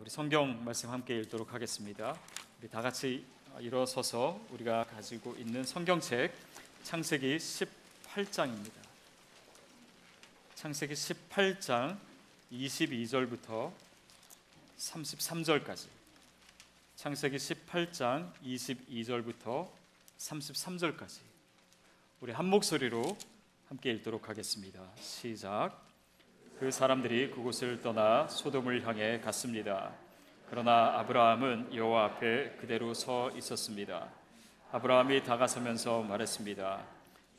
우리 성경 말씀 함께 읽도록 하겠습니다. 우리 다 같이 일어서서 우리가 가지고 있는 성경책 창세기 18장입니다. 창세기 18장 22절부터 33절까지. 창세기 18장 22절부터 33절까지. 우리 한 목소리로 함께 읽도록 하겠습니다. 시작. 그 사람들이 그곳을 떠나 소돔을 향해 갔습니다. 그러나 아브라함은 여호와 앞에 그대로 서 있었습니다. 아브라함이 다가서면서 말했습니다.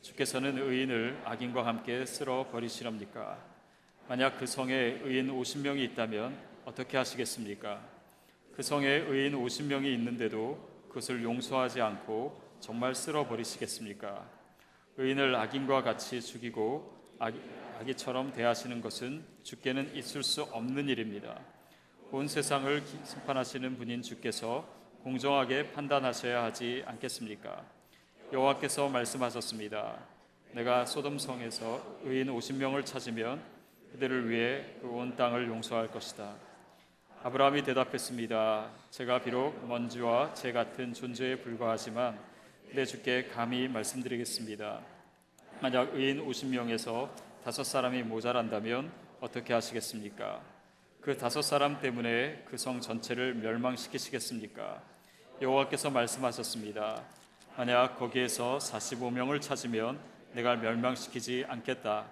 주께서는 의인을 악인과 함께 쓸어 버리시렵니까? 만약 그 성에 의인 50명이 있다면 어떻게 하시겠습니까? 그 성에 의인 50명이 있는데도 그것을 용서하지 않고 정말 쓸어 버리시겠습니까? 의인을 악인과 같이 죽이고 아기처럼 대하시는 것은 주께는 있을 수 없는 일입니다. 온 세상을 심판하시는 분인 주께서 공정하게 판단하셔야 하지 않겠습니까? 여호와께서 말씀하셨습니다. 내가 소돔 성에서 의인 50명을 찾으면 그들을 위해 그 온 땅을 용서할 것이다. 아브라함이 대답했습니다. 제가 비록 먼지와 재 같은 존재에 불과하지만 내 주께 감히 말씀드리겠습니다. 만약 의인 50명에서 5사람이 모자란다면 어떻게 하시겠습니까? 그 5사람 때문에 그 성 전체를 멸망시키시겠습니까? 여호와께서 말씀하셨습니다. 만약 거기에서 45명을 찾으면 내가 멸망시키지 않겠다.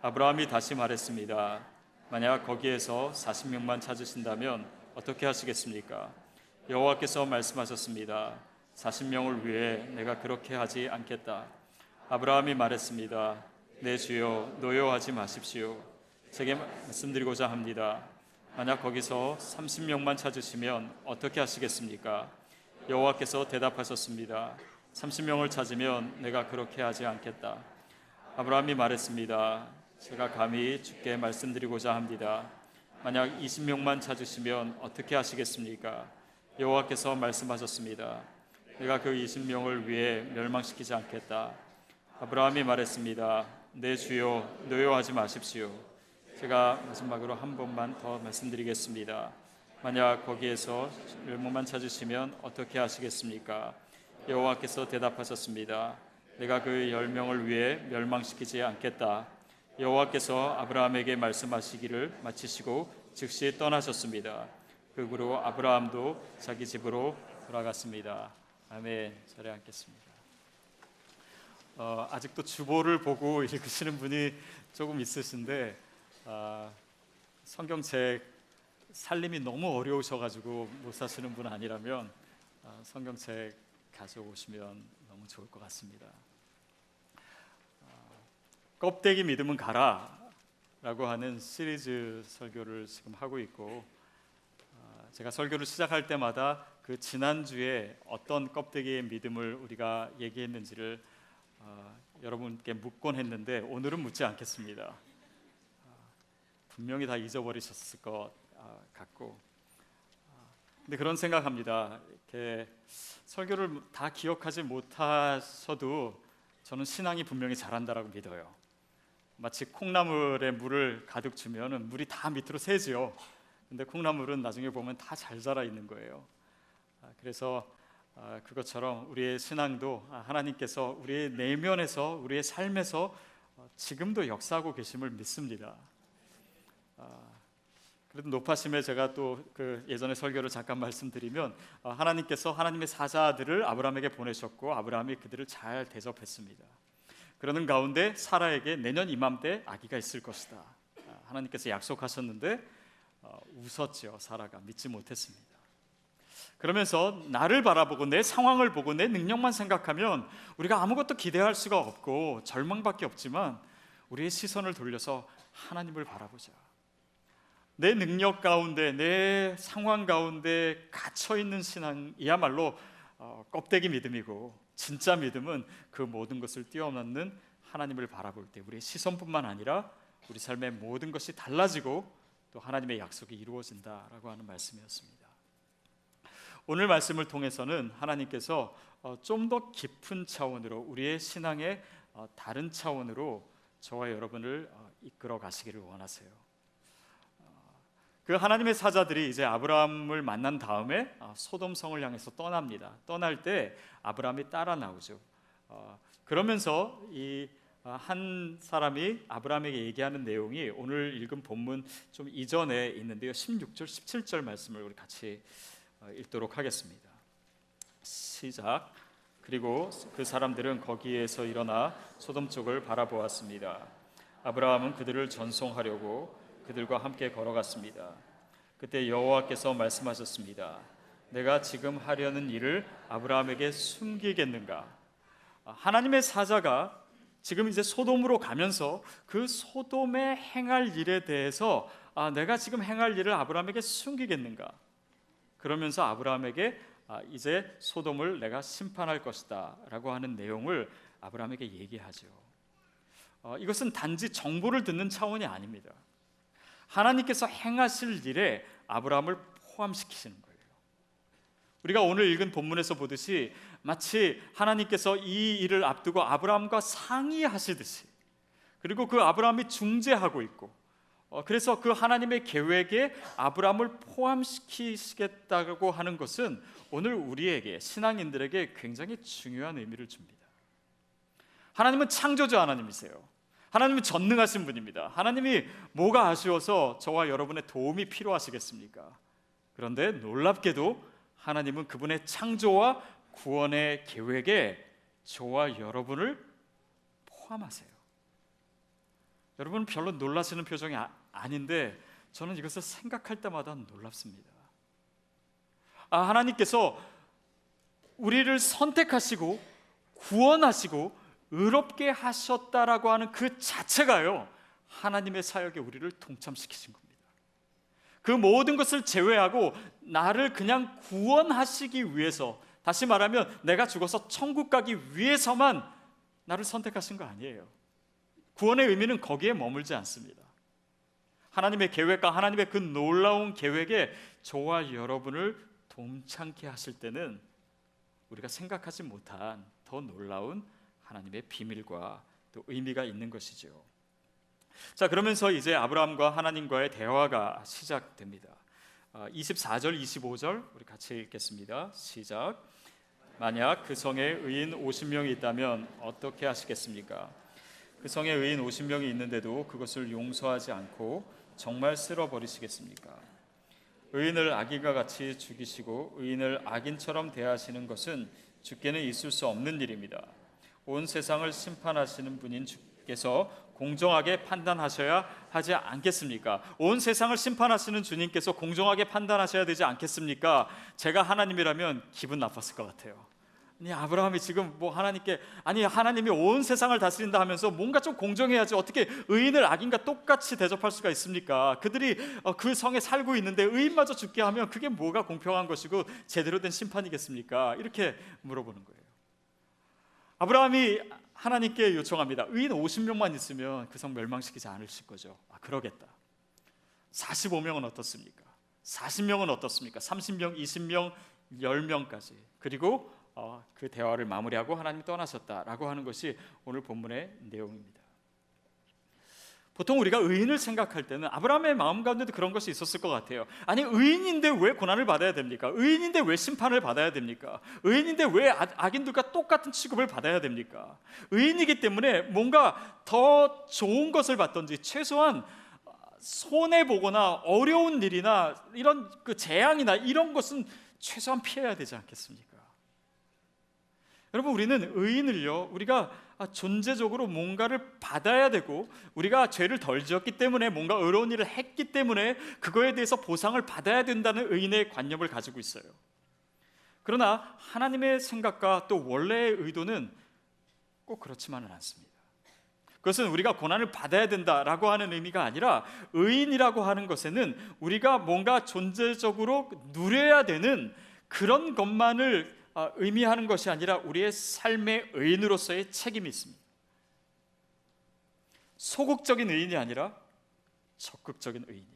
아브라함이 다시 말했습니다. 만약 거기에서 40명만 찾으신다면 어떻게 하시겠습니까? 여호와께서 말씀하셨습니다. 40명을 위해 내가 그렇게 하지 않겠다. 아브라함이 말했습니다. 내 주여, 노여워하지 마십시오. 제게 말씀드리고자 합니다. 만약 거기서 30명만 찾으시면 어떻게 하시겠습니까? 여호와께서 대답하셨습니다. 30명을 찾으면 내가 그렇게 하지 않겠다. 아브라함이 말했습니다. 제가 감히 주께 말씀드리고자 합니다. 만약 20명만 찾으시면 어떻게 하시겠습니까? 여호와께서 말씀하셨습니다. 내가 그 20명을 위해 멸망시키지 않겠다. 아브라함이 말했습니다. 내 주여, 노여워하지 마십시오. 제가 마지막으로 한 번만 더 말씀드리겠습니다. 만약 거기에서 10명만 찾으시면 어떻게 하시겠습니까? 여호와께서 대답하셨습니다. 내가 그 10명을 위해 멸망시키지 않겠다. 여호와께서 아브라함에게 말씀하시기를 마치시고 즉시 떠나셨습니다. 그 후로 아브라함도 자기 집으로 돌아갔습니다. 아멘. 자리에 앉겠습니다. 아직도 주보를 보고 읽으시는 분이 조금 있으신데 성경책 살림이 너무 어려우셔가지고 못 사시는 분 아니라면 성경책 가져오시면 너무 좋을 것 같습니다. 껍데기 믿음은 가라 라고 하는 시리즈 설교를 지금 하고 있고 제가 설교를 시작할 때마다 그 지난주에 어떤 껍데기의 믿음을 우리가 얘기했는지를 여러분께 묻곤 했는데 오늘은 묻지 않겠습니다. 분명히 다 잊어버리셨을 것 같고 근데 그런 생각합니다. 이렇게 설교를 다 기억하지 못하셔도 저는 신앙이 분명히 자란다라고 믿어요. 마치 콩나물에 물을 가득 주면 물이 다 밑으로 새지요. 근데 콩나물은 나중에 보면 다 잘 자라 있는 거예요. 그래서 그것처럼 우리의 신앙도 하나님께서 우리의 내면에서 우리의 삶에서 지금도 역사하고 계심을 믿습니다. 그래도 높아심에 제가 또 그 예전에 설교를 잠깐 말씀드리면 하나님께서 하나님의 사자들을 아브라함에게 보내셨고 아브라함이 그들을 잘 대접했습니다. 그러는 가운데 사라에게 내년 이맘때 아기가 있을 것이다. 하나님께서 약속하셨는데 웃었죠. 사라가 믿지 못했습니다. 그러면서 나를 바라보고 내 상황을 보고 내 능력만 생각하면 우리가 아무것도 기대할 수가 없고 절망밖에 없지만 우리의 시선을 돌려서 하나님을 바라보자. 내 능력 가운데 내 상황 가운데 갇혀있는 신앙이야말로 껍데기 믿음이고 진짜 믿음은 그 모든 것을 뛰어넘는 하나님을 바라볼 때 우리의 시선뿐만 아니라 우리 삶의 모든 것이 달라지고 또 하나님의 약속이 이루어진다라고 하는 말씀이었습니다. 오늘 말씀을 통해서는 하나님께서 좀 더 깊은 차원으로 우리의 신앙의 다른 차원으로 저와 여러분을 이끌어 가시기를 원하세요. 그 하나님의 사자들이 이제 아브라함을 만난 다음에 소돔 성을 향해서 떠납니다. 떠날 때 아브라함이 따라 나오죠. 그러면서 이 한 사람이 아브라함에게 얘기하는 내용이 오늘 읽은 본문 좀 이전에 있는데요. 16절, 17절 말씀을 우리 같이 읽도록 하겠습니다. 시작. 그리고 그 사람들은 거기에서 일어나 소돔 쪽을 바라보았습니다. 아브라함은 그들을 전송하려고 그들과 함께 걸어갔습니다. 그때 여호와께서 말씀하셨습니다. 내가 지금 하려는 일을 아브라함에게 숨기겠는가? 하나님의 사자가 지금 이제 소돔으로 가면서 그 소돔에 행할 일에 대해서 내가 지금 행할 일을 아브라함에게 숨기겠는가? 그러면서 아브라함에게 이제 소돔을 내가 심판할 것이다 라고 하는 내용을 아브라함에게 얘기하죠. 이것은 단지 정보를 듣는 차원이 아닙니다. 하나님께서 행하실 일에 아브라함을 포함시키시는 거예요. 우리가 오늘 읽은 본문에서 보듯이 마치 하나님께서 이 일을 앞두고 아브라함과 상의하시듯이, 그리고 그 아브라함이 중재하고 있고, 그래서 그 하나님의 계획에 아브라함을 포함시키시겠다고 하는 것은 오늘 우리에게, 신앙인들에게 굉장히 중요한 의미를 줍니다. 하나님은 창조주 하나님이세요. 하나님은 전능하신 분입니다. 하나님이 뭐가 아쉬워서 저와 여러분의 도움이 필요하시겠습니까? 그런데 놀랍게도 하나님은 그분의 창조와 구원의 계획에 저와 여러분을 포함하세요. 여러분은 별로 놀라시는 표정이 아닌데 저는 이것을 생각할 때마다 놀랍습니다. 하나님께서 우리를 선택하시고 구원하시고 의롭게 하셨다라고 하는 그 자체가요, 하나님의 사역에 우리를 동참시키신 겁니다. 그 모든 것을 제외하고 나를 그냥 구원하시기 위해서, 다시 말하면 내가 죽어서 천국 가기 위해서만 나를 선택하신 거 아니에요. 구원의 의미는 거기에 머물지 않습니다. 하나님의 계획과 하나님의 그 놀라운 계획에 저와 여러분을 동참케 하실 때는 우리가 생각하지 못한 더 놀라운 하나님의 비밀과 또 의미가 있는 것이죠. 자, 그러면서 이제 아브라함과 하나님과의 대화가 시작됩니다. 24절, 25절 우리 같이 읽겠습니다. 시작. 만약 그 성에 의인 50명이 있다면 어떻게 하시겠습니까? 그 성에 의인 50명이 있는데도 그것을 용서하지 않고 정말 쓸어버리시겠습니까? 의인을 악인과 같이 죽이시고 의인을 악인처럼 대하시는 것은 주께는 있을 수 없는 일입니다. 온 세상을 심판하시는 분인 주께서 공정하게 판단하셔야 하지 않겠습니까? 온 세상을 심판하시는 주님께서 공정하게 판단하셔야 되지 않겠습니까? 제가 하나님이라면 기분 나빴을 것 같아요. 아니, 아브라함이 지금 하나님께, 하나님이 온 세상을 다스린다 하면서 뭔가 좀 공정해야지, 어떻게 의인을 악인과 똑같이 대접할 수가 있습니까? 그들이 그 성에 살고 있는데 의인마저 죽게 하면 그게 뭐가 공평한 것이고 제대로 된 심판이겠습니까? 이렇게 물어보는 거예요. 아브라함이 하나님께 요청합니다. 의인 50명만 있으면 그 성 멸망시키지 않으실 거죠. 그러겠다. 45명은 어떻습니까? 40명은 어떻습니까? 30명, 20명, 10명까지. 그리고 그 대화를 마무리하고 하나님이 떠나셨다라고 하는 것이 오늘 본문의 내용입니다. 보통 우리가 의인을 생각할 때는 아브라함의 마음 가운데도 그런 것이 있었을 것 같아요. 아니, 의인인데 왜 고난을 받아야 됩니까? 의인인데 왜 심판을 받아야 됩니까? 의인인데 왜 악인들과 똑같은 취급을 받아야 됩니까? 의인이기 때문에 뭔가 더 좋은 것을 받든지 최소한 손해보거나 어려운 일이나 이런 그 재앙이나 이런 것은 최소한 피해야 되지 않겠습니까? 여러분, 우리는 의인을요, 우리가 존재적으로 뭔가를 받아야 되고, 우리가 죄를 덜 지었기 때문에 뭔가 의로운 일을 했기 때문에 그거에 대해서 보상을 받아야 된다는 의인의 관념을 가지고 있어요. 그러나 하나님의 생각과 또 원래의 의도는 꼭 그렇지만은 않습니다. 그것은 우리가 고난을 받아야 된다라고 하는 의미가 아니라, 의인이라고 하는 것에는 우리가 뭔가 존재적으로 누려야 되는 그런 것만을 의미하는 것이 아니라 우리의 삶의 의인으로서의 책임이 있습니다. 소극적인 의인이 아니라 적극적인 의인이에요.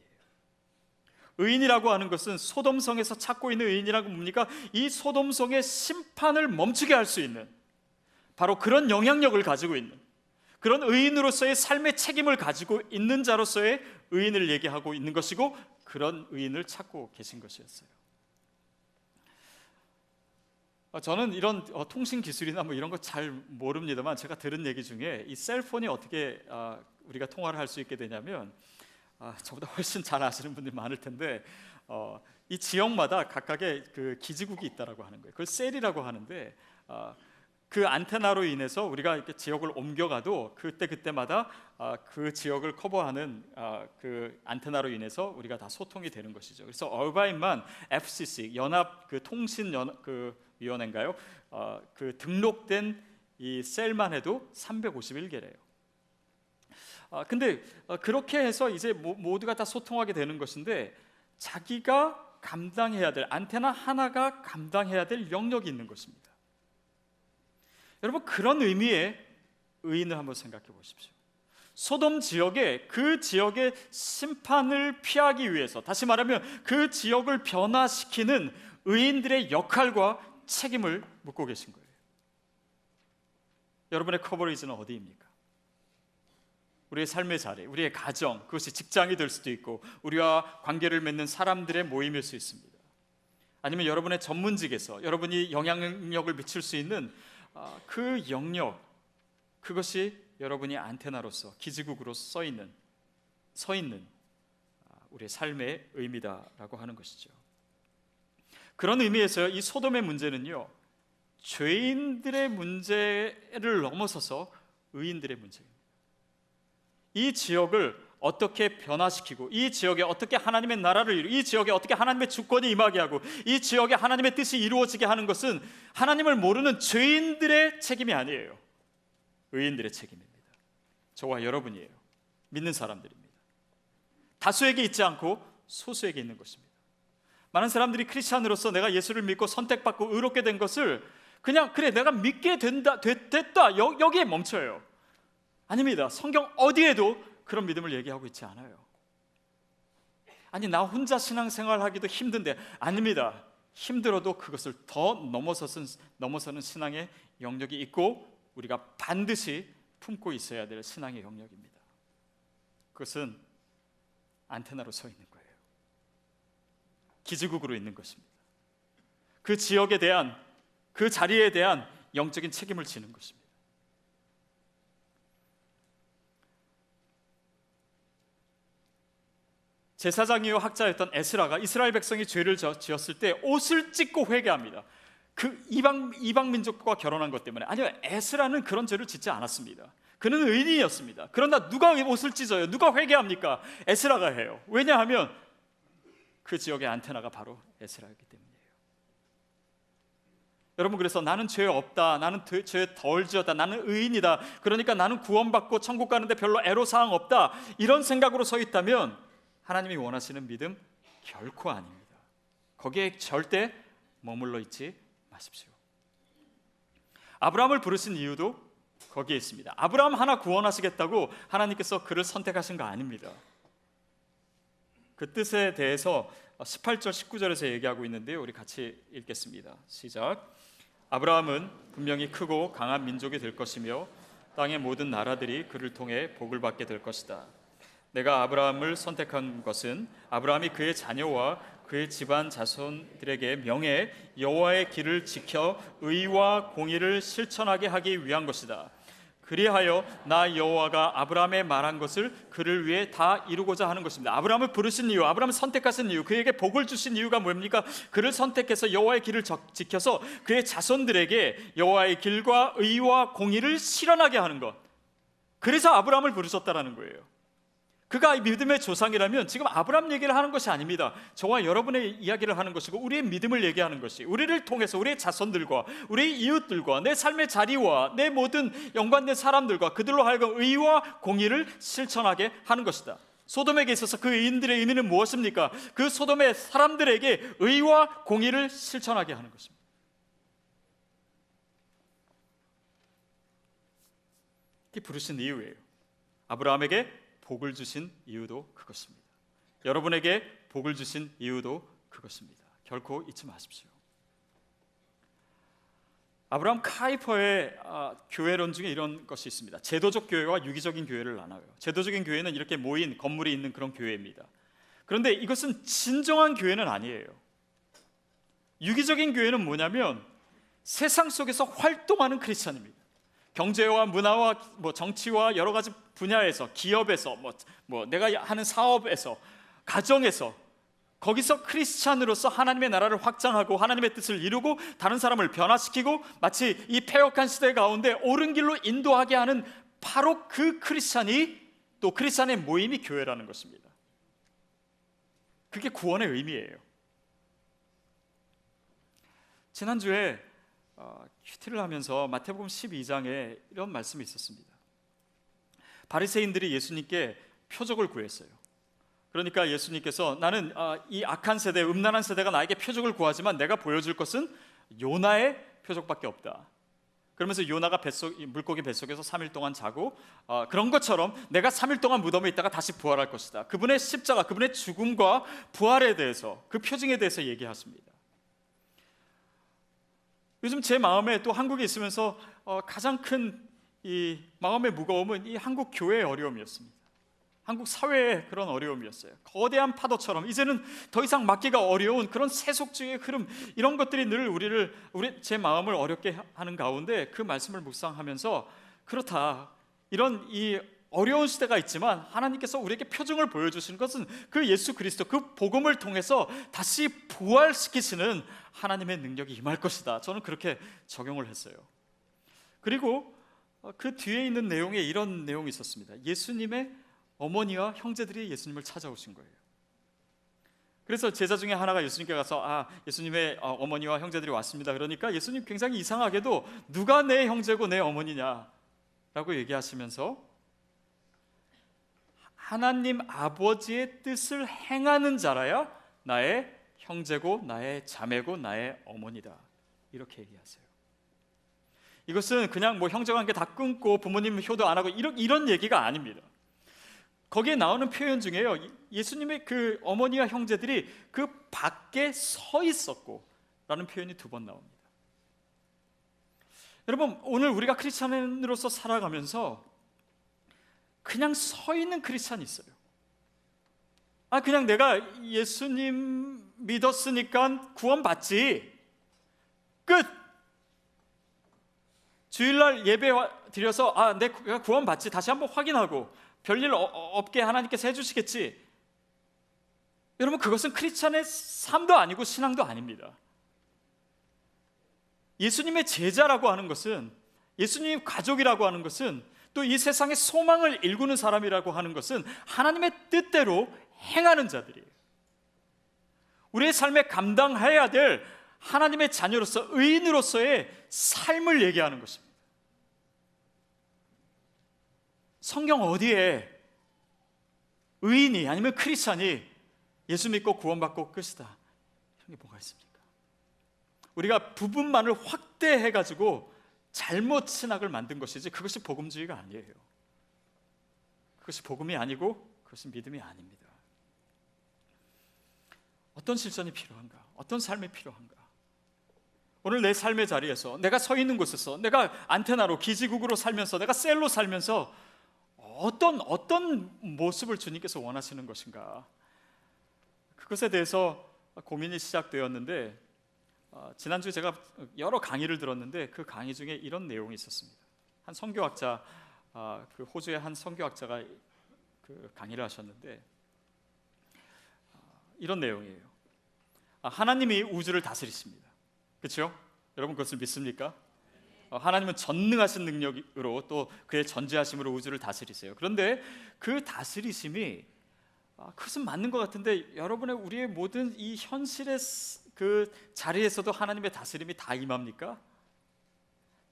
의인이라고 하는 것은 소돔성에서 찾고 있는 의인이라고 뭡니까? 이 소돔성의 심판을 멈추게 할 수 있는, 바로 그런 영향력을 가지고 있는, 그런 의인으로서의 삶의 책임을 가지고 있는 자로서의 의인을 얘기하고 있는 것이고, 그런 의인을 찾고 계신 것이었어요. 저는 이런 통신 기술이나 뭐 이런 거 잘 모릅니다만 제가 들은 얘기 중에 이 셀폰이 어떻게 우리가 통화를 할 수 있게 되냐면, 저보다 훨씬 잘 아시는 분들이 많을 텐데 이 지역마다 각각의 그 기지국이 있다라고 하는 거예요. 그걸 셀이라고 하는데 그 안테나로 인해서 우리가 이렇게 지역을 옮겨가도 그때마다 그 지역을 커버하는 그 안테나로 인해서 우리가 다 소통이 되는 것이죠. 그래서 얼바인만 FCC 연합 그 통신 그 위원회인가요? 그 등록된 이 셀만 해도 351개래요. 근데 그렇게 해서 이제 모두가 다 소통하게 되는 것인데, 자기가 감당해야 될, 안테나 하나가 감당해야 될 영역이 있는 것입니다. 여러분, 그런 의미의 의인을 한번 생각해 보십시오. 소돔 지역에 그 지역의 심판을 피하기 위해서, 다시 말하면 그 지역을 변화시키는 의인들의 역할과 책임을 묻고 계신 거예요. 여러분의 커버리지는 어디입니까? 우리의 삶의 자리, 우리의 가정, 그것이 직장이 될 수도 있고 우리와 관계를 맺는 사람들의 모임일 수 있습니다. 아니면 여러분의 전문직에서 여러분이 영향력을 미칠 수 있는 그 영역, 그것이 여러분이 안테나로서 기지국으로 서 있는 우리의 삶의 의미다라고 하는 것이죠. 그런 의미에서 이 소돔의 문제는요, 죄인들의 문제를 넘어서서 의인들의 문제입니다. 이 지역을 어떻게 변화시키고, 이 지역에 어떻게 하나님의 나라를 이루고, 이 지역에 어떻게 하나님의 주권이 임하게 하고, 이 지역에 하나님의 뜻이 이루어지게 하는 것은 하나님을 모르는 죄인들의 책임이 아니에요. 의인들의 책임입니다. 저와 여러분이에요. 믿는 사람들입니다. 다수에게 있지 않고 소수에게 있는 것입니다. 많은 사람들이 크리스찬으로서 내가 예수를 믿고 선택받고 의롭게 된 것을 그냥 그래 내가 믿게 됐다 여기에 멈춰요. 아닙니다. 성경 어디에도 그런 믿음을 얘기하고 있지 않아요. 아니, 나 혼자 신앙생활하기도 힘든데, 아닙니다. 힘들어도 그것을 더 넘어서는 신앙의 영역이 있고 우리가 반드시 품고 있어야 될 신앙의 영역입니다. 그것은 안테나로 서 있는 거예요. 기지국으로 있는 것입니다. 그 지역에 대한, 그 자리에 대한 영적인 책임을 지는 것입니다. 제사장이요 학자였던 에스라가 이스라엘 백성이 죄를 지었을 때 옷을 찢고 회개합니다. 그 이방 민족과 결혼한 것 때문에. 아니요, 에스라는 그런 죄를 짓지 않았습니다. 그는 의인이었습니다. 그러나 누가 옷을 찢어요? 누가 회개합니까? 에스라가 해요. 왜냐하면 그 지역의 안테나가 바로 에스라였기 때문이에요. 여러분, 그래서 나는 죄 없다, 나는 죄 덜 지었다, 나는 의인이다, 그러니까 나는 구원받고 천국 가는데 별로 애로사항 없다, 이런 생각으로 서 있다면 하나님이 원하시는 믿음 결코 아닙니다. 거기에 절대 머물러 있지 마십시오. 아브라함을 부르신 이유도 거기에 있습니다. 아브라함 하나 구원하시겠다고 하나님께서 그를 선택하신 거 아닙니다. 그 뜻에 대해서 18절 19절에서 얘기하고 있는데요, 우리 같이 읽겠습니다. 시작. 아브라함은 분명히 크고 강한 민족이 될 것이며 땅의 모든 나라들이 그를 통해 복을 받게 될 것이다. 내가 아브라함을 선택한 것은 아브라함이 그의 자녀와 그의 집안 자손들에게 명예 여호와의 길을 지켜 의와 공의를 실천하게 하기 위한 것이다. 그리하여 나 여호와가 아브라함의 말한 것을 그를 위해 다 이루고자 하는 것입니다. 아브라함을 부르신 이유, 아브라함을 선택하신 이유, 그에게 복을 주신 이유가 뭡니까? 그를 선택해서 여호와의 길을 지켜서 그의 자손들에게 여호와의 길과 의와 공의를 실현하게 하는 것. 그래서 아브라함을 부르셨다라는 거예요. 그가 믿음의 조상이라면 지금 아브라함 얘기를 하는 것이 아닙니다. 저와 여러분의 이야기를 하는 것이고 우리의 믿음을 얘기하는 것이, 우리를 통해서 우리의 자손들과 우리의 이웃들과 내 삶의 자리와 내 모든 연관된 사람들과 그들로 하여금 의와 공의를 실천하게 하는 것이다. 소돔에게 있어서 그 의인들의 의미는 무엇입니까? 그 소돔의 사람들에게 의와 공의를 실천하게 하는 것입니다. 이게 부르신 이유예요. 아브라함에게 복을 주신 이유도 그것입니다. 여러분에게 복을 주신 이유도 그것입니다. 결코 잊지 마십시오. 아브라함 카이퍼의 교회론 중에 이런 것이 있습니다. 제도적 교회와 유기적인 교회를 나눠요. 제도적인 교회는 이렇게 모인 건물이 있는 그런 교회입니다. 그런데 이것은 진정한 교회는 아니에요. 유기적인 교회는 뭐냐면 세상 속에서 활동하는 크리스찬입니다. 경제와 문화와 정치와 여러 가지 분야에서, 기업에서, 내가 하는 사업에서, 가정에서, 거기서 크리스찬으로서 하나님의 나라를 확장하고 하나님의 뜻을 이루고 다른 사람을 변화시키고 마치 이 패역한 시대 가운데 옳은 길로 인도하게 하는 바로 그 크리스찬이, 또 크리스찬의 모임이 교회라는 것입니다. 그게 구원의 의미예요. 지난주에 큐티를 하면서 마태복음 12장에 이런 말씀이 있었습니다. 바리새인들이 예수님께 표적을 구했어요. 그러니까 예수님께서 나는 이 악한 세대, 음란한 세대가 나에게 표적을 구하지만 내가 보여줄 것은 요나의 표적밖에 없다. 그러면서 요나가 물고기 뱃속에서 3일 동안 자고 그런 것처럼 내가 3일 동안 무덤에 있다가 다시 부활할 것이다. 그분의 십자가, 그분의 죽음과 부활에 대해서, 그 표징에 대해서 얘기했습니다. 요즘 제 마음에 또 한국에 있으면서 가장 큰 이 마음의 무거움은 이 한국 교회의 어려움이었습니다. 한국 사회의 그런 어려움이었어요. 거대한 파도처럼 이제는 더 이상 막기가 어려운 그런 세속주의의 흐름, 이런 것들이 늘 제 마음을 어렵게 하는 가운데 그 말씀을 묵상하면서, 그렇다, 이런 이 어려운 시대가 있지만 하나님께서 우리에게 표징을 보여주시는 것은 그 예수 그리스도, 그 복음을 통해서 다시 부활시키시는 하나님의 능력이 임할 것이다. 저는 그렇게 적용을 했어요. 그리고 그 뒤에 있는 내용에 이런 내용이 있었습니다. 예수님의 어머니와 형제들이 예수님을 찾아오신 거예요. 그래서 제자 중에 하나가 예수님께 가서 예수님의 어머니와 형제들이 왔습니다. 그러니까 예수님 굉장히 이상하게도 누가 내 형제고 내 어머니냐라고 얘기하시면서 하나님 아버지의 뜻을 행하는 자라야 나의 형제고 나의 자매고 나의 어머니다, 이렇게 얘기하세요. 이것은 그냥 형제관계 다 끊고 부모님 효도 안 하고 이런 얘기가 아닙니다. 거기에 나오는 표현 중에요, 예수님의 그 어머니와 형제들이 그 밖에 서 있었고 라는 표현이 2번 나옵니다. 여러분, 오늘 우리가 크리스찬으로서 살아가면서 그냥 서 있는 크리스찬이 있어요. 그냥 내가 예수님 믿었으니까 구원받지, 끝. 주일날 예배 드려서 내가 구원받지, 다시 한번 확인하고 별일 없게 하나님께서 해주시겠지. 여러분, 그것은 크리스찬의 삶도 아니고 신앙도 아닙니다. 예수님의 제자라고 하는 것은, 예수님의 가족이라고 하는 것은, 또 이 세상의 소망을 일구는 사람이라고 하는 것은 하나님의 뜻대로 행하는 자들이에요. 우리의 삶에 감당해야 될 하나님의 자녀로서, 의인으로서의 삶을 얘기하는 것입니다. 성경 어디에 의인이 아니면 크리스찬이 예수 믿고 구원받고 끝이다, 이런 게 뭐가 있습니까? 우리가 부분만을 확대해가지고 잘못 신학을 만든 것이지 그것이 복음주의가 아니에요. 그것이 복음이 아니고 그것은 믿음이 아닙니다. 어떤 실천이 필요한가? 어떤 삶이 필요한가? 오늘 내 삶의 자리에서, 내가 서 있는 곳에서, 내가 안테나로, 기지국으로 살면서, 내가 셀로 살면서 어떤 모습을 주님께서 원하시는 것인가? 그것에 대해서 고민이 시작되었는데, 지난주에 제가 여러 강의를 들었는데 그 강의 중에 이런 내용이 있었습니다. 한 선교학자, 그 호주의 한 선교학자가 그 강의를 하셨는데 이런 내용이에요. 하나님이 우주를 다스리십니다. 그렇죠? 여러분, 그것을 믿습니까? 하나님은 전능하신 능력으로 또 그의 전지하심으로 우주를 다스리세요. 그런데 그 다스리심이 그것은 맞는 것 같은데, 여러분의 우리의 모든 이 현실의 그 자리에서도 하나님의 다스림이 다 임합니까?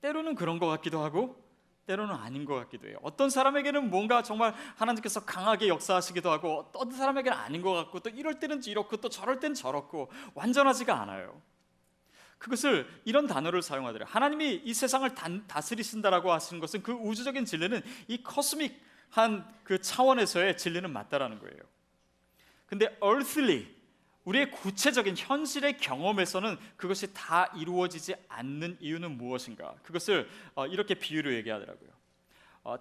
때로는 그런 것 같기도 하고 때로는 아닌 것 같기도 해요. 어떤 사람에게는 뭔가 정말 하나님께서 강하게 역사하시기도 하고, 어떤 사람에게는 아닌 것 같고, 또 이럴 때는 이렇고 또 저럴 때는 저렇고, 완전하지가 않아요. 그것을 이런 단어를 사용하더래요. 하나님이 이 세상을 다스리신다라고 하시는 것은 그 우주적인 진리는 이 코스믹한 그 차원에서의 진리는 맞다라는 거예요. 근데 earthly, 우리의 구체적인 현실의 경험에서는 그것이 다 이루어지지 않는 이유는 무엇인가? 그것을 이렇게 비유로 얘기하더라고요.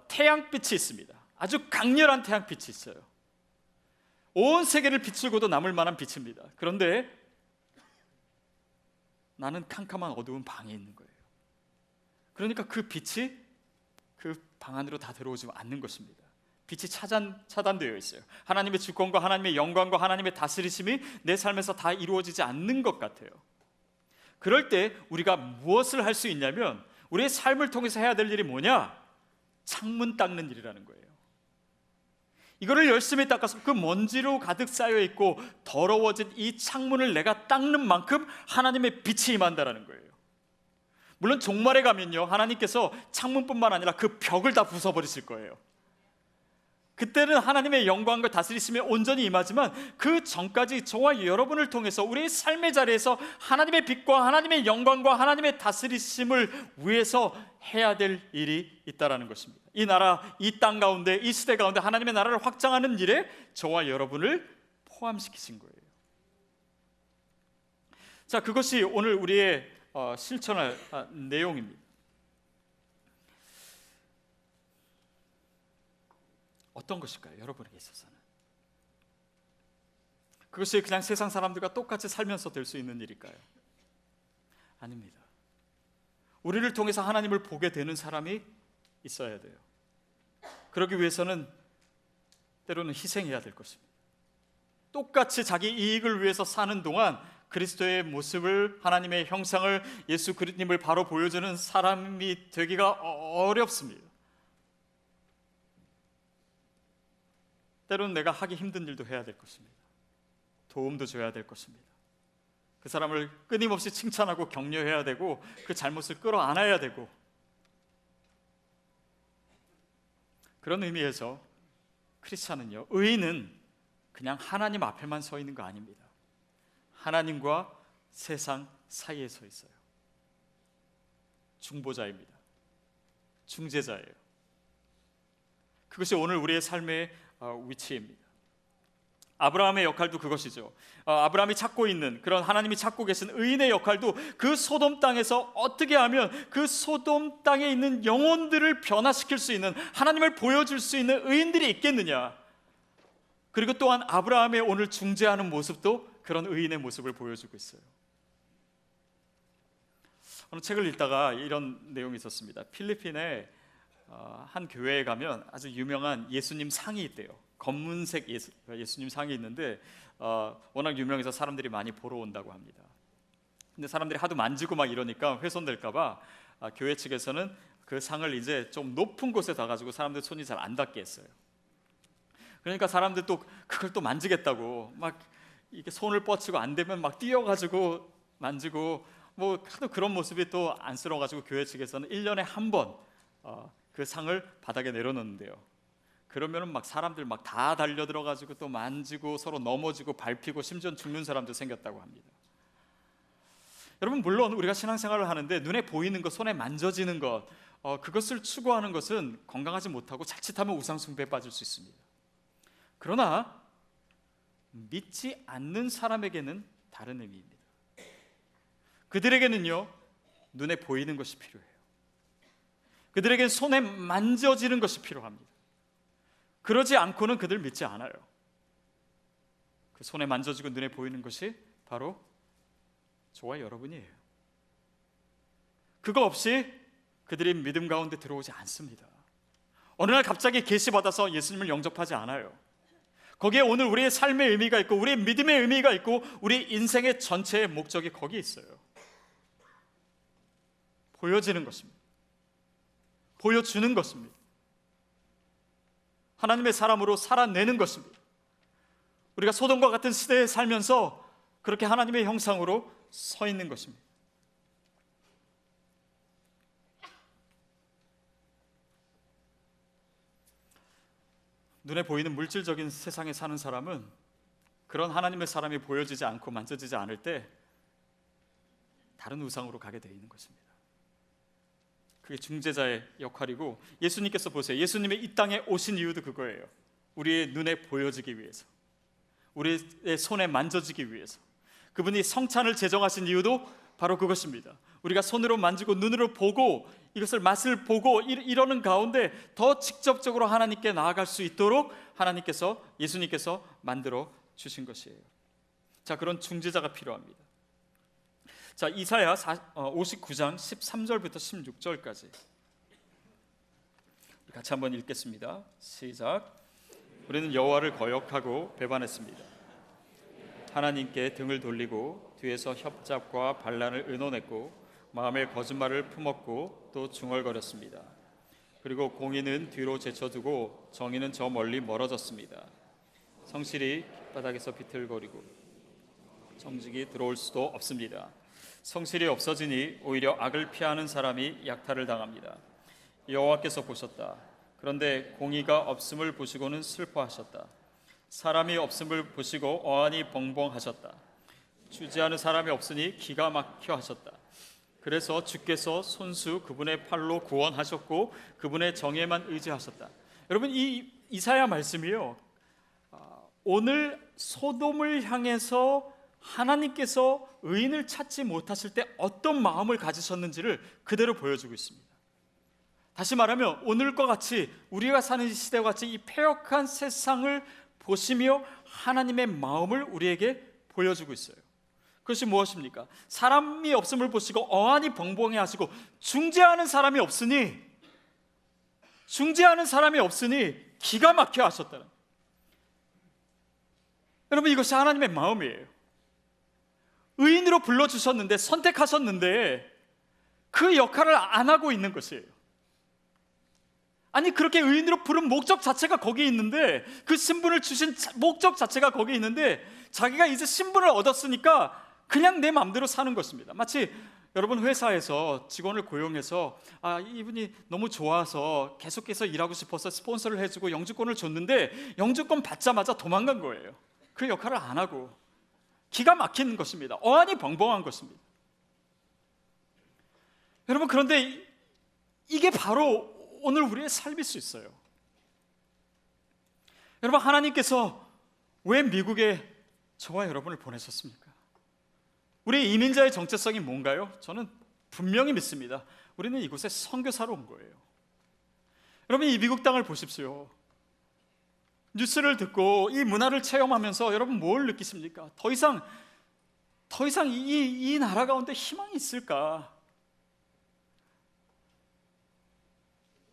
태양빛이 있습니다. 아주 강렬한 태양빛이 있어요. 온 세계를 비추고도 남을 만한 빛입니다. 그런데 나는 캄캄한 어두운 방에 있는 거예요. 그러니까 그 빛이 그 방 안으로 다 들어오지 않는 것입니다. 빛이 차단되어 있어요. 하나님의 주권과 하나님의 영광과 하나님의 다스리심이 내 삶에서 다 이루어지지 않는 것 같아요. 그럴 때 우리가 무엇을 할 수 있냐면 우리의 삶을 통해서 해야 될 일이 뭐냐? 창문 닦는 일이라는 거예요. 이거를 열심히 닦아서 그 먼지로 가득 쌓여 있고 더러워진 이 창문을 내가 닦는 만큼 하나님의 빛이 임한다라는 거예요. 물론 종말에 가면요, 하나님께서 창문뿐만 아니라 그 벽을 다 부숴버리실 거예요. 그때는 하나님의 영광과 다스리심이 온전히 임하지만 그 전까지 저와 여러분을 통해서 우리의 삶의 자리에서 하나님의 빛과 하나님의 영광과 하나님의 다스리심을 위해서 해야 될 일이 있다라는 것입니다. 이 나라, 이 땅 가운데, 이 시대 가운데 하나님의 나라를 확장하는 일에 저와 여러분을 포함시키신 거예요. 자, 그것이 오늘 우리의 실천할 내용입니다. 어떤 것일까요? 여러분에게 있어서는 그것이 그냥 세상 사람들과 똑같이 살면서 될 수 있는 일일까요? 아닙니다. 우리를 통해서 하나님을 보게 되는 사람이 있어야 돼요. 그러기 위해서는 때로는 희생해야 될 것입니다. 똑같이 자기 이익을 위해서 사는 동안 그리스도의 모습을, 하나님의 형상을, 예수 그리스도님을 바로 보여주는 사람이 되기가 어렵습니다. 때로는 내가 하기 힘든 일도 해야 될 것입니다. 도움도 줘야 될 것입니다. 그 사람을 끊임없이 칭찬하고 격려해야 되고 그 잘못을 끌어안아야 되고, 그런 의미에서 크리스찬은요, 의인은 그냥 하나님 앞에만 서 있는 거 아닙니다. 하나님과 세상 사이에 서 있어요. 중보자입니다. 중재자예요. 그것이 오늘 우리의 삶의 위치입니다. 아브라함의 역할도 그것이죠. 아브라함이 찾고 있는 그런 하나님이 찾고 계신 의인의 역할도 그 소돔 땅에서 어떻게 하면 그 소돔 땅에 있는 영혼들을 변화시킬 수 있는, 하나님을 보여줄 수 있는 의인들이 있겠느냐. 그리고 또한 아브라함의 오늘 중재하는 모습도 그런 의인의 모습을 보여주고 있어요. 어느 책을 읽다가 이런 내용이 있었습니다. 필리핀에 한 교회에 가면 아주 유명한 예수님 상이 있대요. 검은색 예수님 상이 있는데 워낙 유명해서 사람들이 많이 보러 온다고 합니다. 근데 사람들이 하도 만지고 막 이러니까 훼손될까 봐 교회 측에서는 그 상을 이제 좀 높은 곳에 놔가지고 사람들 손이 잘 안 닿게 했어요. 그러니까 사람들 또 그걸 또 만지겠다고 막 이게 손을 뻗치고 안 되면 막 뛰어가지고 만지고 뭐 하도 그런 모습이 또 안쓰러워가지고 교회 측에서는 1년에 한 번 그 상을 바닥에 내려놓는데요. 그러면은 막 사람들 막 다 달려들어가지고 또 만지고 서로 넘어지고 밟히고 심지어 죽는 사람도 생겼다고 합니다. 여러분, 물론 우리가 신앙생활을 하는데 눈에 보이는 것, 손에 만져지는 것, 그것을 추구하는 것은 건강하지 못하고 자칫하면 우상숭배에 빠질 수 있습니다. 그러나 믿지 않는 사람에게는 다른 의미입니다. 그들에게는요, 눈에 보이는 것이 필요해요. 그들에게는 손에 만져지는 것이 필요합니다. 그러지 않고는 그들 믿지 않아요. 그 손에 만져지고 눈에 보이는 것이 바로 저와 여러분이에요. 그거 없이 그들이 믿음 가운데 들어오지 않습니다. 어느 날 갑자기 계시받아서 예수님을 영접하지 않아요. 거기에 오늘 우리의 삶의 의미가 있고 우리의 믿음의 의미가 있고 우리 인생의 전체의 목적이 거기에 있어요. 보여지는 것입니다. 보여주는 것입니다. 하나님의 사람으로 살아내는 것입니다. 우리가 소돔과 같은 시대에 살면서 그렇게 하나님의 형상으로 서 있는 것입니다. 눈에 보이는 물질적인 세상에 사는 사람은 그런 하나님의 사람이 보여지지 않고 만져지지 않을 때 다른 우상으로 가게 되어 있는 것입니다. 그게 중재자의 역할이고, 예수님께서 보세요. 예수님의 이 땅에 오신 이유도 그거예요. 우리의 눈에 보여지기 위해서, 우리의 손에 만져지기 위해서. 그분이 성찬을 제정하신 이유도 바로 그것입니다. 우리가 손으로 만지고 눈으로 보고 이것을 맛을 보고 이러는 가운데 더 직접적으로 하나님께 나아갈 수 있도록 하나님께서, 예수님께서 만들어 주신 것이에요. 자, 그런 중재자가 필요합니다. 자, 이사야 59장 13절부터 16절까지 같이 한번 읽겠습니다. 시작. 우리는 여호와를 거역하고 배반했습니다. 하나님께 등을 돌리고 뒤에서 협잡과 반란을 의논했고 마음에 거짓말을 품었고 또 중얼거렸습니다. 그리고 공의는 뒤로 제쳐두고 정의는 저 멀리 멀어졌습니다. 성실이 바닥에서 비틀거리고 정직이 들어올 수도 없습니다. 성실이 없어지니 오히려 악을 피하는 사람이 약탈을 당합니다. 여호와께서 보셨다. 그런데 공의가 없음을 보시고는 슬퍼하셨다. 사람이 없음을 보시고 어안이 벙벙하셨다. 주지하는 사람이 없으니 기가 막혀 하셨다. 그래서 주께서 손수 그분의 팔로 구원하셨고 그분의 정예만 의지하셨다. 여러분, 이 이사야 말씀이요, 오늘 소돔을 향해서 하나님께서 의인을 찾지 못하실 때 어떤 마음을 가지셨는지를 그대로 보여주고 있습니다. 다시 말하면 오늘과 같이, 우리가 사는 이 시대와 같이 이 패역한 세상을 보시며 하나님의 마음을 우리에게 보여주고 있어요. 그것이 무엇입니까? 사람이 없음을 보시고 어안이 벙벙해 하시고 중재하는 사람이 없으니 기가 막혀 하셨다는. 여러분, 이것이 하나님의 마음이에요. 의인으로 불러주셨는데, 선택하셨는데 그 역할을 안 하고 있는 것이에요. 아니, 그렇게 의인으로 부른 목적 자체가 거기 있는데, 그 신분을 주신 목적 자체가 거기 있는데 자기가 이제 신분을 얻었으니까 그냥 내 마음대로 사는 것입니다. 마치 여러분, 회사에서 직원을 고용해서 이분이 너무 좋아서 계속해서 일하고 싶어서 스폰서를 해주고 영주권을 줬는데 영주권 받자마자 도망간 거예요. 그 역할을 안 하고 기가 막히는 것입니다. 어안이 벙벙한 것입니다. 여러분, 그런데 이게 바로 오늘 우리의 삶일 수 있어요. 여러분, 하나님께서 왜 미국에 저와 여러분을 보내셨습니까? 우리 이민자의 정체성이 뭔가요? 저는 분명히 믿습니다. 우리는 이곳에 선교사로 온 거예요. 여러분, 이 미국 땅을 보십시오. 뉴스를 듣고 이 문화를 체험하면서 여러분 뭘 느끼십니까? 더 이상 이 나라 가운데 희망이 있을까?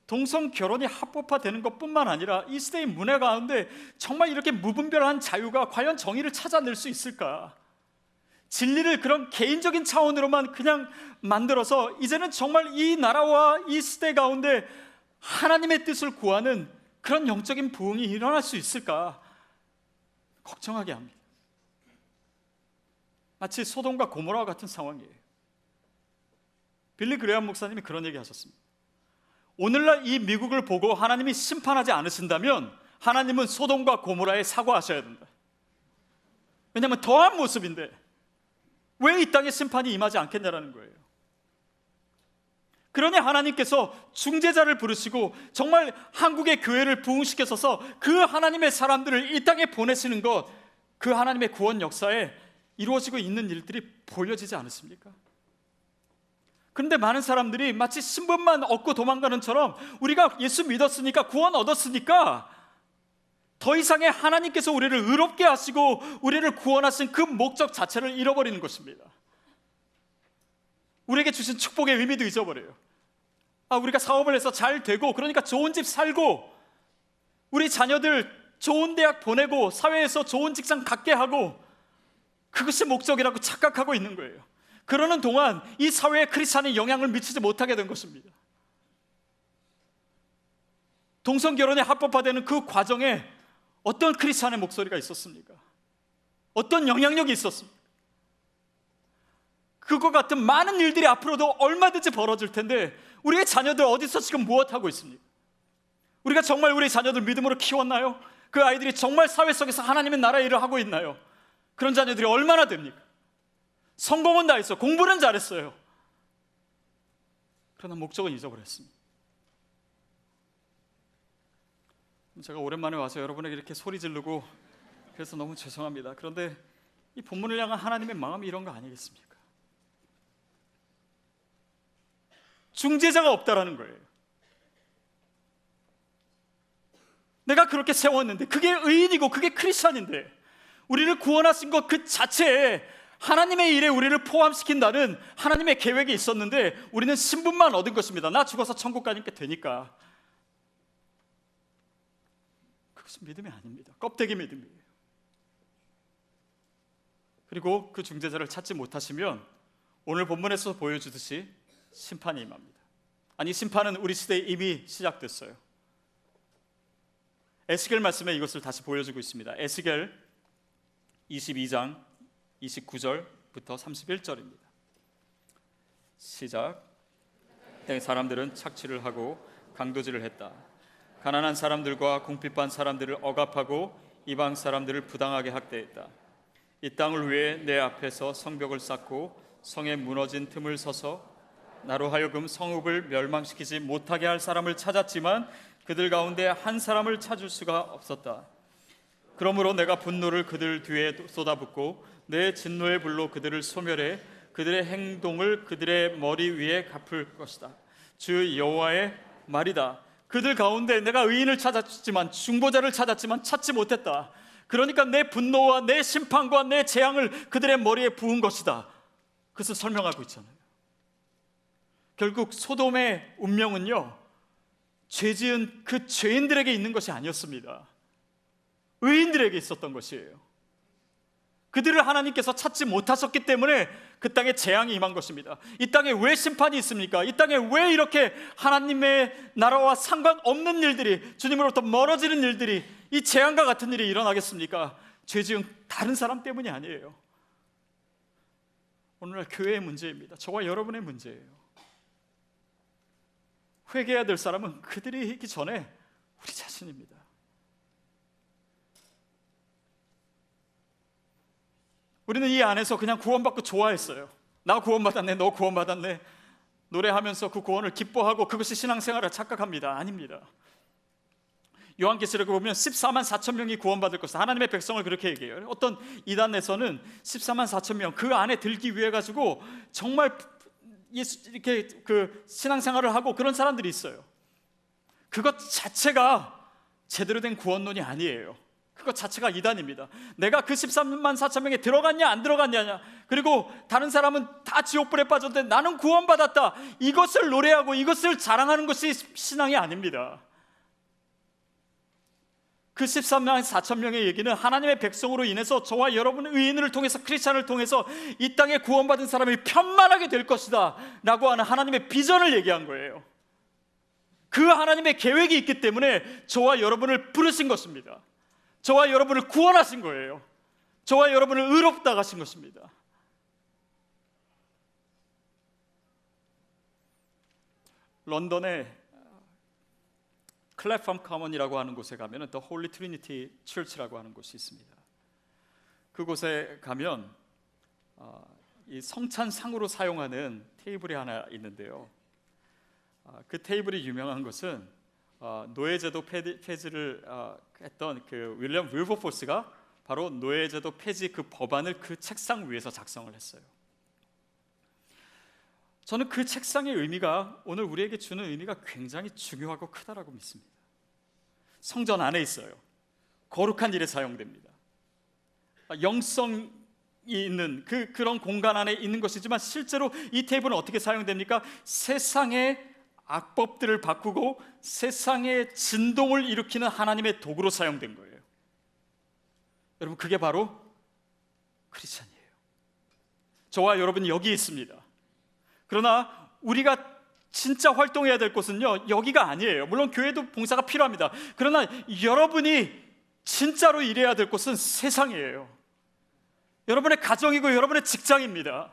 동성 결혼이 합법화되는 것뿐만 아니라 이 시대의 문화 가운데 정말 이렇게 무분별한 자유가 과연 정의를 찾아낼 수 있을까? 진리를 그런 개인적인 차원으로만 그냥 만들어서 이제는 정말 이 나라와 이 시대 가운데 하나님의 뜻을 구하는 그런 영적인 부흥이 일어날 수 있을까? 걱정하게 합니다. 마치 소돔과 고모라와 같은 상황이에요. 빌리 그레엄 목사님이 그런 얘기 하셨습니다. 오늘날 이 미국을 보고 하나님이 심판하지 않으신다면 하나님은 소돔과 고모라에 사과하셔야 된다. 왜냐하면 더한 모습인데 왜 이 땅에 심판이 임하지 않겠냐라는 거예요. 그러니 하나님께서 중재자를 부르시고 정말 한국의 교회를 부흥시켜서 그 하나님의 사람들을 이 땅에 보내시는 것, 그 하나님의 구원 역사에 이루어지고 있는 일들이 보여지지 않습니까? 그런데 많은 사람들이 마치 신분만 얻고 도망가는 처럼 우리가 예수 믿었으니까, 구원 얻었으니까 더 이상의 하나님께서 우리를 의롭게 하시고 우리를 구원하신 그 목적 자체를 잃어버리는 것입니다. 우리에게 주신 축복의 의미도 잊어버려요. 우리가 사업을 해서 잘 되고 그러니까 좋은 집 살고 우리 자녀들 좋은 대학 보내고 사회에서 좋은 직장 갖게 하고 그것이 목적이라고 착각하고 있는 거예요. 그러는 동안 이 사회에 크리스찬이 영향을 미치지 못하게 된 것입니다. 동성결혼이 합법화되는 그 과정에 어떤 크리스찬의 목소리가 있었습니까? 어떤 영향력이 있었습니까? 그거 같은 많은 일들이 앞으로도 얼마든지 벌어질 텐데 우리의 자녀들 어디서 지금 무엇하고 있습니까? 우리가 정말 우리 자녀들 믿음으로 키웠나요? 그 아이들이 정말 사회 속에서 하나님의 나라 일을 하고 있나요? 그런 자녀들이 얼마나 됩니까? 성공은 다 했어, 공부는 잘했어요. 그러나 목적은 잊어버렸습니다. 제가 오랜만에 와서 여러분에게 이렇게 소리 지르고 그래서 너무 죄송합니다. 그런데 이 본문을 향한 하나님의 마음이 이런 거 아니겠습니까? 중재자가 없다라는 거예요. 내가 그렇게 세웠는데, 그게 의인이고 그게 크리스천인데, 우리를 구원하신 것 그 자체에 하나님의 일에 우리를 포함시킨다는 하나님의 계획이 있었는데 우리는 신분만 얻은 것입니다. 나 죽어서 천국 가니까 되니까. 그것은 믿음이 아닙니다. 껍데기 믿음이에요. 그리고 그 중재자를 찾지 못하시면 오늘 본문에서 보여주듯이 심판이 임합니다. 아니, 심판은 우리 시대에 이미 시작됐어요. 에스겔 말씀에 이것을 다시 보여주고 있습니다. 에스겔 22장 29절부터 31절입니다. 시작. 사람들은 착취를 하고 강도질을 했다. 가난한 사람들과 궁핍한 사람들을 억압하고 이방 사람들을 부당하게 학대했다. 이 땅을 위해 내 앞에서 성벽을 쌓고 성에 무너진 틈을 서서 나로 하여금 성읍을 멸망시키지 못하게 할 사람을 찾았지만 그들 가운데 한 사람을 찾을 수가 없었다. 그러므로 내가 분노를 그들 뒤에 쏟아붓고 내 진노의 불로 그들을 소멸해 그들의 행동을 그들의 머리 위에 갚을 것이다. 주 여호와의 말이다. 그들 가운데 내가 의인을 찾았지만, 중보자를 찾았지만 찾지 못했다. 그러니까 내 분노와 내 심판과 내 재앙을 그들의 머리에 부은 것이다. 그것을 설명하고 있잖아요. 결국 소돔의 운명은요, 죄지은 그 죄인들에게 있는 것이 아니었습니다. 의인들에게 있었던 것이에요. 그들을 하나님께서 찾지 못하셨기 때문에 그 땅에 재앙이 임한 것입니다. 이 땅에 왜 심판이 있습니까? 이 땅에 왜 이렇게 하나님의 나라와 상관없는 일들이, 주님으로부터 멀어지는 일들이, 이 재앙과 같은 일이 일어나겠습니까? 죄지은 다른 사람 때문이 아니에요. 오늘날 교회의 문제입니다. 저와 여러분의 문제예요. 회개해야 될 사람은 그들이 있기 전에 우리 자신입니다. 우리는 이 안에서 그냥 구원받고 좋아했어요. 나 구원받았네, 너 구원받았네, 노래하면서 그 구원을 기뻐하고 그것이 신앙생활을 착각합니다. 아닙니다. 요한계시록에 보면 14만 4천 명이 구원받을 것이다. 하나님의 백성을 그렇게 얘기해요. 어떤 이단에서는 14만 4천 명 그 안에 들기 위해 가지고 정말 예수 이렇게 그 신앙생활을 하고 그런 사람들이 있어요. 그것 자체가 제대로 된 구원론이 아니에요. 그것 자체가 이단입니다. 내가 그 13만 4천 명에 들어갔냐 안 들어갔냐, 그리고 다른 사람은 다 지옥불에 빠졌는데 나는 구원받았다, 이것을 노래하고 이것을 자랑하는 것이 신앙이 아닙니다. 그 13만 4천 명의 얘기는 하나님의 백성으로 인해서 저와 여러분의 의인을 통해서, 크리스찬을 통해서 이 땅에 구원받은 사람이 편만하게 될 것이다 라고 하는 하나님의 비전을 얘기한 거예요. 그 하나님의 계획이 있기 때문에 저와 여러분을 부르신 것입니다. 저와 여러분을 구원하신 거예요. 저와 여러분을 의롭다 하신 것입니다. 런던에 클래팜 커먼이라고 하는 곳에 가면 더 홀리 트리니티 처치라고 하는 곳이 있습니다. 그곳에 가면 이 성찬상으로 사용하는 테이블이 하나 있는데요. 그 테이블이 유명한 것은 노예제도 폐지를 했던 그 윌리엄 윌버포스가 바로 노예제도 폐지 그 법안을 그 책상 위에서 작성을 했어요. 저는 그 책상의 의미가 오늘 우리에게 주는 의미가 굉장히 중요하고 크다라고 믿습니다. 성전 안에 있어요. 거룩한 일에 사용됩니다. 영성이 있는 그런 공간 안에 있는 것이지만 실제로 이 테이블은 어떻게 사용됩니까? 세상의 악법들을 바꾸고 세상의 진동을 일으키는 하나님의 도구로 사용된 거예요. 여러분, 그게 바로 크리스찬이에요. 저와 여러분이 여기 있습니다. 그러나 우리가 진짜 활동해야 될 곳은요, 여기가 아니에요. 물론 교회도 봉사가 필요합니다. 그러나 여러분이 진짜로 일해야 될 곳은 세상이에요. 여러분의 가정이고 여러분의 직장입니다.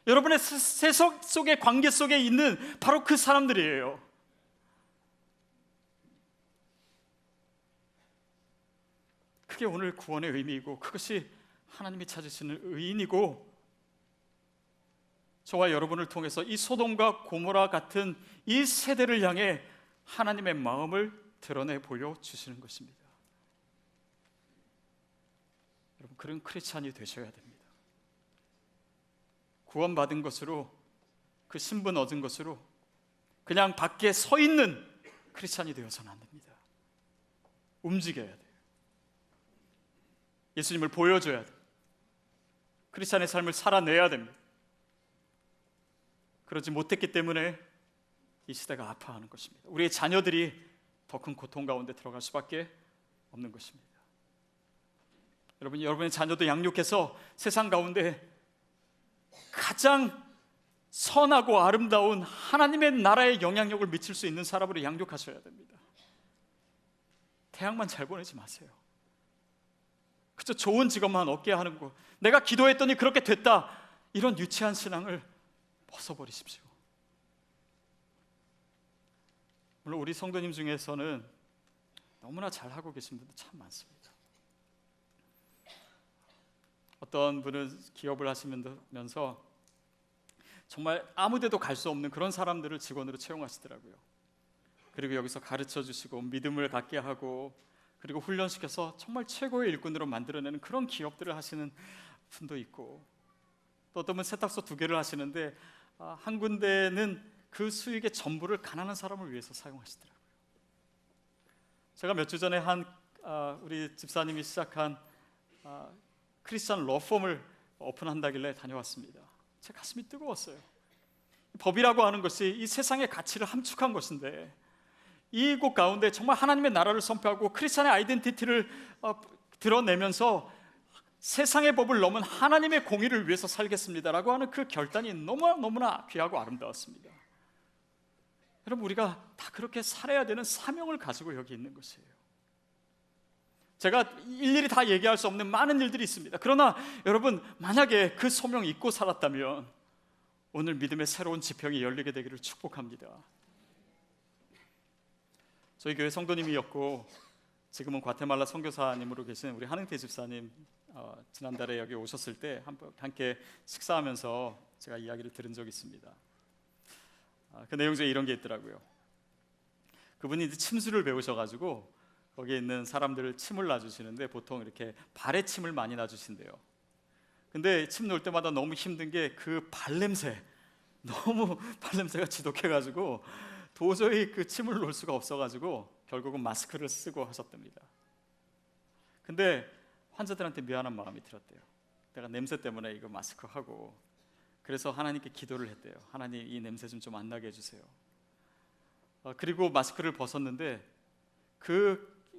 여러분의 세속 속의 관계 속에 있는 바로 그 사람들이에요. 그게 오늘 구원의 의미이고 그것이 하나님이 찾으시는 의인이고, 저와 여러분을 통해서 이 소돔과 고모라 같은 이 세대를 향해 하나님의 마음을 드러내 보여주시는 것입니다. 여러분, 그런 크리스찬이 되셔야 됩니다. 구원받은 것으로, 그 신분 얻은 것으로 그냥 밖에 서 있는 크리스찬이 되어서는 안 됩니다. 움직여야 돼요. 예수님을 보여줘야 돼요. 크리스찬의 삶을 살아내야 됩니다. 그러지 못했기 때문에 이 시대가 아파하는 것입니다. 우리의 자녀들이 더 큰 고통 가운데 들어갈 수밖에 없는 것입니다. 여러분의 자녀도 양육해서 세상 가운데 가장 선하고 아름다운 하나님의 나라에 영향력을 미칠 수 있는 사람으로 양육하셔야 됩니다. 대학만 잘 보내지 마세요. 그저 좋은 직업만 얻게 하는 거, 내가 기도했더니 그렇게 됐다, 이런 유치한 신앙을 벗어버리십시오. 물론 우리 성도님 중에서는 너무나 잘하고 계신 분들 참 많습니다. 어떤 분은 기업을 하시면서 정말 아무데도 갈 수 없는 그런 사람들을 직원으로 채용하시더라고요. 그리고 여기서 가르쳐 주시고 믿음을 갖게 하고 그리고 훈련시켜서 정말 최고의 일꾼으로 만들어내는 그런 기업들을 하시는 분도 있고, 또 어떤 분은 세탁소 2개를 하시는데 한 군데는 그 수익의 전부를 가난한 사람을 위해서 사용하시더라고요. 제가 몇 주 전에 우리 집사님이 시작한 크리스천 러펌을 오픈한다길래 다녀왔습니다. 제 가슴이 뜨거웠어요. 법이라고 하는 것이 이 세상의 가치를 함축한 것인데, 이곳 가운데 정말 하나님의 나라를 선포하고 크리스천의 아이덴티티를 드러내면서 세상의 법을 넘은 하나님의 공의를 위해서 살겠습니다라고 하는 그 결단이 너무나 귀하고 아름다웠습니다. 여러분, 우리가 다 그렇게 살아야 되는 사명을 가지고 여기 있는 것이에요. 제가 일일이 다 얘기할 수 없는 많은 일들이 있습니다. 그러나 여러분, 만약에 그 소명 잊고 살았다면 오늘 믿음의 새로운 지평이 열리게 되기를 축복합니다. 저희 교회 성도님이었고 지금은 과테말라 선교사님으로 계신 우리 한흥태 집사님, 지난달에 여기 오셨을 때 함께 식사하면서 제가 이야기를 들은 적이 있습니다. 그 내용 중에 이런 게 있더라고요. 그분이 이제 침수를 배우셔가지고 거기에 있는 사람들을 침을 놔주시는데 보통 이렇게 발에 침을 많이 놔주신대요. 근데 침 놓을 때마다 너무 힘든 게 그 발냄새, 너무 발냄새가 지독해가지고 도저히 그 침을 놓을 수가 없어가지고 결국은 마스크를 쓰고 하셨답니다. 근데 환자들한테 미안한 마음이 들었대요. 내가 냄새 때문에 이거 마스크 하고, 그래서 하나님께 기도를 했대요. 하나님, 이 냄새 좀 안 나게 해주세요. 그리고 마스크를 벗었는데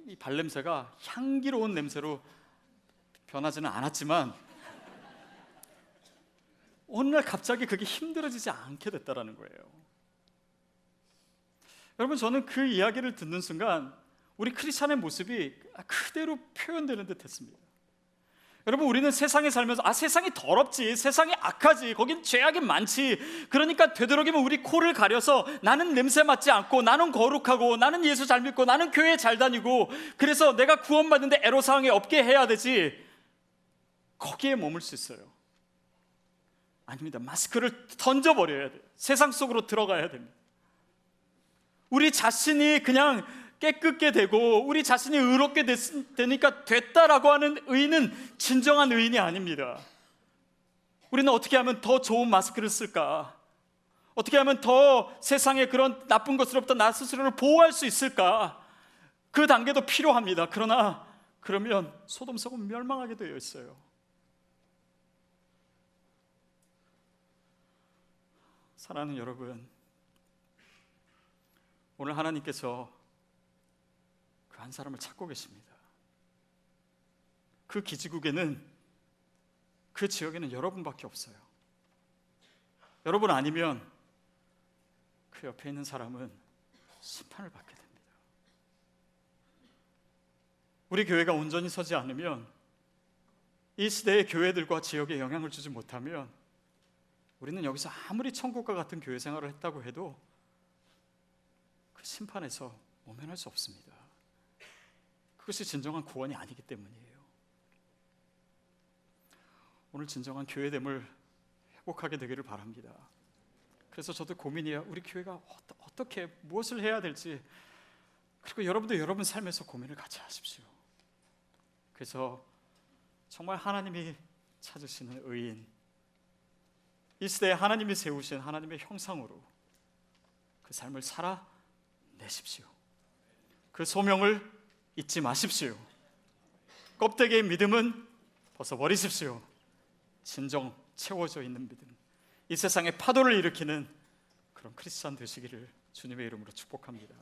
이 발냄새가 향기로운 냄새로 변하지는 않았지만 어느 날 갑자기 그게 힘들어지지 않게 됐다라는 거예요. 여러분, 저는 그 이야기를 듣는 순간 우리 크리스찬의 모습이 그대로 표현되는 듯 했습니다. 여러분, 우리는 세상에 살면서 세상이 더럽지, 세상이 악하지, 거긴 죄악이 많지, 그러니까 되도록이면 우리 코를 가려서 나는 냄새 맡지 않고, 나는 거룩하고, 나는 예수 잘 믿고, 나는 교회 잘 다니고, 그래서 내가 구원받는데 애로사항이 없게 해야 되지, 거기에 머물 수 있어요. 아닙니다. 마스크를 던져버려야 돼요. 세상 속으로 들어가야 됩니다. 우리 자신이 그냥 깨끗게 되고 우리 자신이 의롭게 되니까 됐다라고 하는 의인은 진정한 의인이 아닙니다. 우리는 어떻게 하면 더 좋은 마스크를 쓸까? 어떻게 하면 더 세상의 그런 나쁜 것으로부터 나 스스로를 보호할 수 있을까? 그 단계도 필요합니다. 그러나 그러면 소돔성은 멸망하게 되어 있어요. 사랑하는 여러분, 오늘 하나님께서 그 한 사람을 찾고 계십니다. 그 기지국에는, 그 지역에는 여러분밖에 없어요. 여러분 아니면 그 옆에 있는 사람은 심판을 받게 됩니다. 우리 교회가 온전히 서지 않으면, 이 시대의 교회들과 지역에 영향을 주지 못하면 우리는 여기서 아무리 천국과 같은 교회 생활을 했다고 해도 그 심판에서 모면할 수 없습니다. 그것이 진정한 구원이 아니기 때문이에요. 오늘 진정한 교회됨을 회복하게 되기를 바랍니다. 그래서 저도 고민이에요. 우리 교회가 어떻게 무엇을 해야 될지. 그리고 여러분도 여러분 삶에서 고민을 같이 하십시오. 그래서 정말 하나님이 찾으시는 의인, 이 시대에 하나님이 세우신 하나님의 형상으로 그 삶을 살아내십시오. 그 소명을 잊지 마십시오. 껍데기의 믿음은 벗어버리십시오. 진정 채워져 있는 믿음, 이 세상에 파도를 일으키는 그런 크리스찬 되시기를 주님의 이름으로 축복합니다.